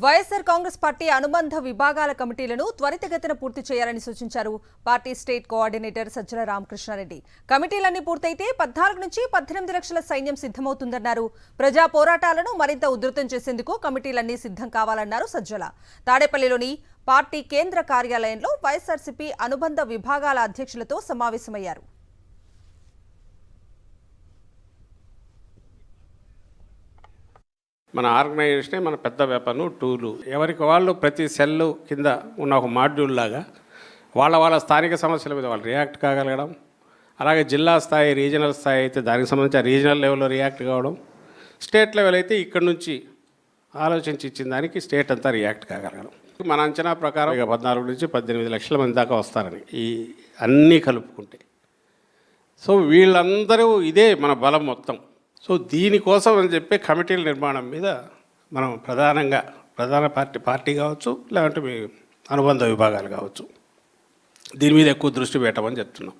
YSR Congress party అనుబంధ విభాగాల కమిటీలను త్వరితగతిన పూర్తి చేయాలని సూచించారు party state coordinator Sajjala Ramakrishna Reddy. కమిటీలన్నీ పూర్తయితే 14 నుంచి 18 లక్షల సైన్యం సిద్ధమవుతుందన్నారు. ప్రజా పోరాటాలను మరింత ఉధృతం చేసేందుకు కమిటీలన్నీ సిద్ధం కావాలన్నారు సజ్జల. తాడేపల్లిలోని పార్టీ కేంద్ర కార్యాలయంలో వైఎస్ఆర్సీపీ అనుబంధ విభాగాల అధ్యక్షులతో సమావేశమయ్యారు. మన ఆర్గనైజేషనే మన పెద్ద వెపను టూలు. ఎవరికి వాళ్ళు ప్రతి సెల్ కింద ఉన్న ఒక మాడ్యూల్ లాగా వాళ్ళ స్థానిక సమస్యల మీద వాళ్ళు రియాక్ట్ కాగలగడం, అలాగే జిల్లా స్థాయి రీజనల్ స్థాయి అయితే దానికి సంబంధించి రీజనల్ లెవెల్లో రియాక్ట్ కావడం, స్టేట్ లెవెల్ అయితే ఇక్కడ నుంచి ఆలోచించి ఇచ్చిన దానికి స్టేట్ అంతా రియాక్ట్ కాగలగడం. మన అంచనా ప్రకారం ఇక 14 నుంచి 18 లక్షల మంది దాకా వస్తారని ఈ అన్నీ కలుపుకుంటే. సో వీళ్ళందరూ ఇదే మన బలం మొత్తం. సో దీనికోసం అని చెప్పి కమిటీల నిర్మాణం మీద మనం ప్రధాన పార్టీ కావచ్చు, లేదంటే అనుబంధ విభాగాలు కావచ్చు, దీని మీద ఎక్కువ దృష్టి పెట్టమని చెప్తున్నాం.